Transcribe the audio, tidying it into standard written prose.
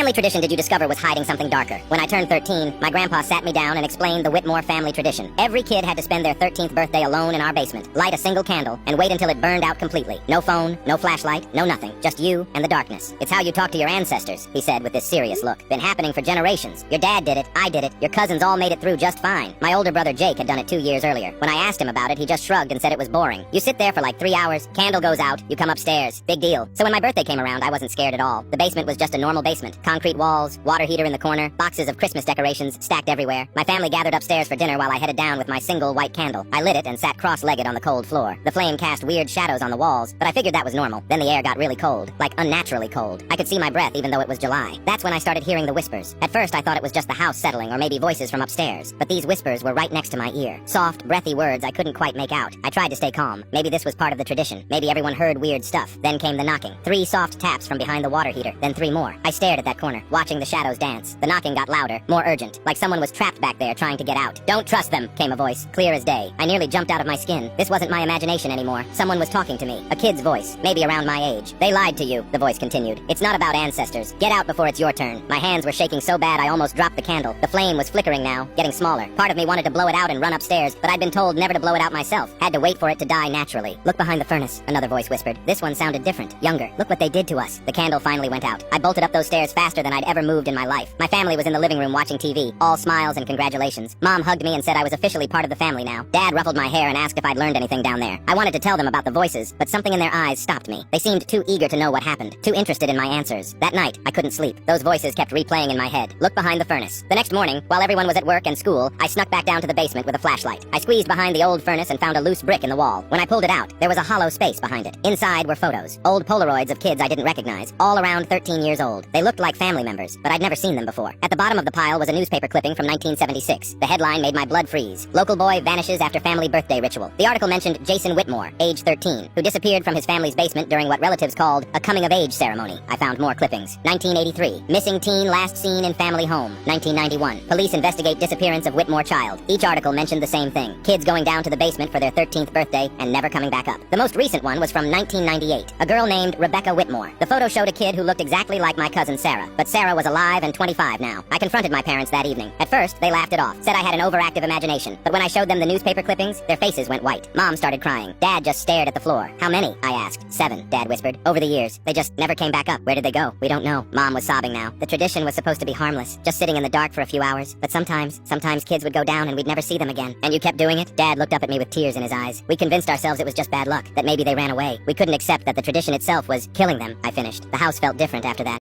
family tradition did you discover was hiding something darker? When I turned 13, my grandpa sat me down and explained the Whitmore family tradition. Every kid had to spend their 13th birthday alone in our basement, light a single candle, and wait until it burned out completely. No phone, no flashlight, no nothing. Just you and the darkness. It's how you talk to your ancestors, he said with this serious look. Been happening for generations. Your dad did it, I did it, your cousins all made it through just fine. My older brother Jake had done it 2 years earlier. When I asked him about it, he just shrugged and said it was boring. You sit there for like 3 hours, candle goes out, you come upstairs. Big deal. So when my birthday came around, I wasn't scared at all. The basement was just a normal basement. Concrete walls, water heater in the corner, boxes of Christmas decorations stacked everywhere. My family gathered upstairs for dinner while I headed down with my single white candle. I lit it and sat cross-legged on the cold floor. The flame cast weird shadows on the walls, but I figured that was normal. Then the air got really cold, like unnaturally cold. I could see my breath even though it was July. That's when I started hearing the whispers. At first I thought it was just the house settling or maybe voices from upstairs, but these whispers were right next to my ear. Soft, breathy words I couldn't quite make out. I tried to stay calm. Maybe this was part of the tradition. Maybe everyone heard weird stuff. Then came the knocking. 3 soft taps from behind the water heater, then 3 more. I stared at that corner, watching the shadows dance. The knocking got louder, more urgent, like someone was trapped back there trying to get out. "Don't trust them," came a voice, clear as day. I nearly jumped out of my skin. This wasn't my imagination anymore. Someone was talking to me. A kid's voice, maybe around my age. "They lied to you," the voice continued. "It's not about ancestors. Get out before it's your turn." My hands were shaking so bad I almost dropped the candle. The flame was flickering now, getting smaller. Part of me wanted to blow it out and run upstairs, but I'd been told never to blow it out myself. Had to wait for it to die naturally. "Look behind the furnace," another voice whispered. This one sounded different, younger. "Look what they did to us." The candle finally went out. I bolted up those stairs faster than I'd ever moved in my life. My family was in the living room watching TV, all smiles and congratulations. Mom hugged me and said I was officially part of the family now. Dad ruffled my hair and asked if I'd learned anything down there. I wanted to tell them about the voices, but something in their eyes stopped me. They seemed too eager to know what happened, too interested in my answers. That night, I couldn't sleep. Those voices kept replaying in my head. Look behind the furnace. The next morning, while everyone was at work and school, I snuck back down to the basement with a flashlight. I squeezed behind the old furnace and found a loose brick in the wall. When I pulled it out, there was a hollow space behind it. Inside were photos, old Polaroids of kids I didn't recognize, all around 13 years old. They looked like family members, but I'd never seen them before. At the bottom of the pile was a newspaper clipping from 1976. The headline made my blood freeze. "Local boy vanishes after family birthday ritual." The article mentioned Jason Whitmore, age 13, who disappeared from his family's basement during what relatives called a coming-of-age ceremony. I found more clippings. 1983, missing teen last seen in family home. 1991, police investigate disappearance of Whitmore child. Each article mentioned the same thing. Kids going down to the basement for their 13th birthday and never coming back up. The most recent one was from 1998. A girl named Rebecca Whitmore. The photo showed a kid who looked exactly like my cousin Sarah, but Sarah was alive and 25 now. I confronted my parents that evening. At first, they laughed it off, said I had an overactive imagination, but when I showed them the newspaper clippings, their faces went white. Mom started crying. Dad just stared at the floor. "How many?" I asked. "7, Dad whispered. "Over the years, they just never came back up. Where did they go? We don't know." Mom was sobbing now. The tradition was supposed to be harmless, just sitting in the dark for a few hours, but sometimes kids would go down and we'd never see them again. "And you kept doing it?" Dad looked up at me with tears in his eyes. "We convinced ourselves it was just bad luck, that maybe they ran away. We couldn't accept that the tradition itself was killing them," I finished. The house felt different after that.